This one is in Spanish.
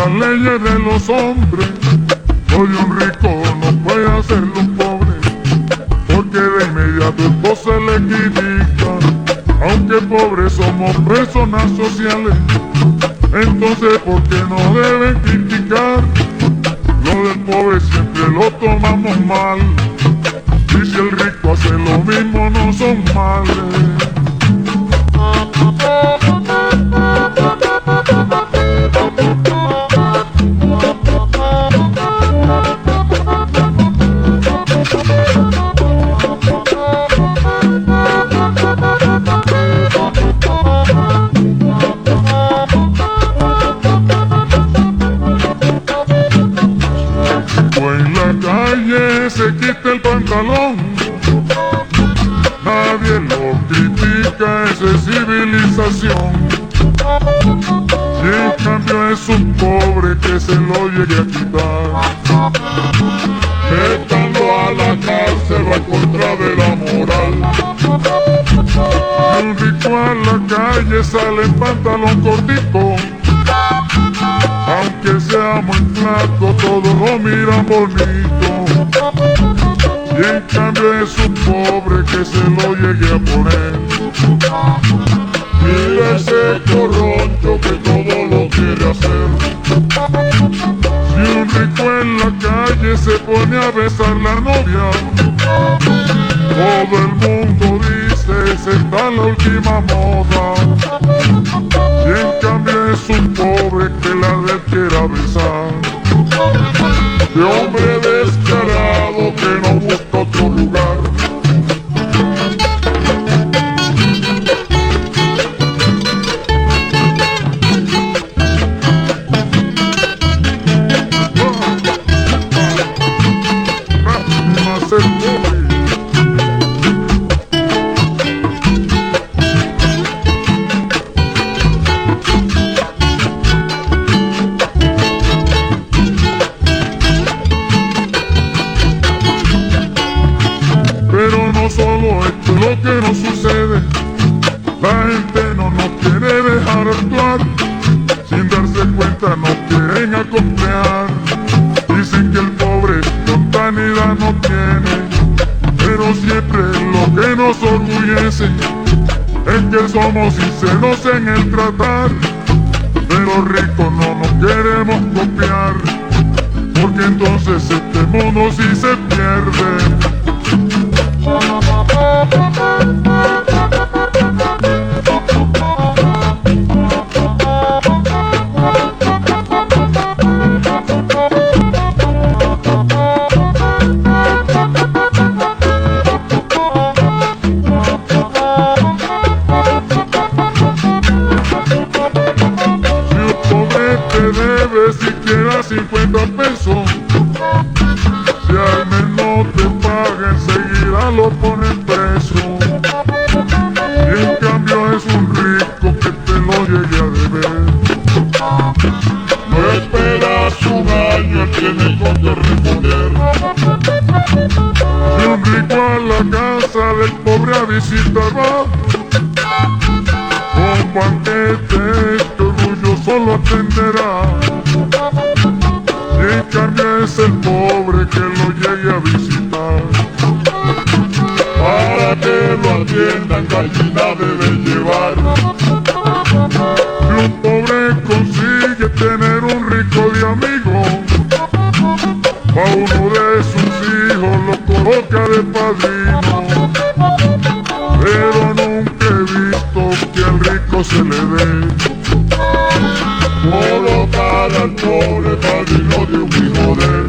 las leyes de los hombres. Hoy un rico no puede hacerlo un pobre, porque de inmediato esto se le critica. Aunque pobres somos personas sociales, entonces ¿por qué no deben criticar? Lo del pobre siempre lo tomamos mal, y si el rico hace lo mismo no son males. En la calle se quita el pantalón, nadie lo critica, eso es civilización. Y en cambio es un pobre que se lo llegue a quitar, métanlo a la cárcel, va en contra de la moral. Y un rico a la calle sale en pantalón cortito, aunque sea muy flaco, todos lo miran bonito. Y en cambio es un pobre que se lo llegue a poner. Mira ese corroncho que todo lo quiere hacer. Si un rico en la calle se pone a besar la novia, todo el mundo dice esa está la última moda. Y en cambio es un pobre que la quiera besar. De hombre descarado que no busca otro lugar. Más el pobre. Pero no solo esto es lo que nos sucede, la gente no nos quiere dejar actuar, sin darse cuenta nos quieren acomplear. Dicen que el pobre espontaneidad no tiene, pero siempre lo que nos orgullece es que somos sinceros en el tratar. Pero ricos no nos queremos copiar, porque entonces este mundo sí se pierde. Debe siquiera 50 pesos, si al menos te paga enseguida lo ponen preso. Y en cambio es un rico que te lo llegue a deber. No esperas un año, él tiene con que responder. Si un rico a la casa del pobre a visitar va, con banquete que orgulloso lo atenderá. Y en cambio es el pobre que lo llegue a visitar. Para que lo atiendan gallina debe llevar. Si un pobre consigue tener un rico de amigo, a uno de sus hijos lo coloca de padrino. Pero nunca he visto que al rico se le dé colocar al pobre padrino de un hijo de él.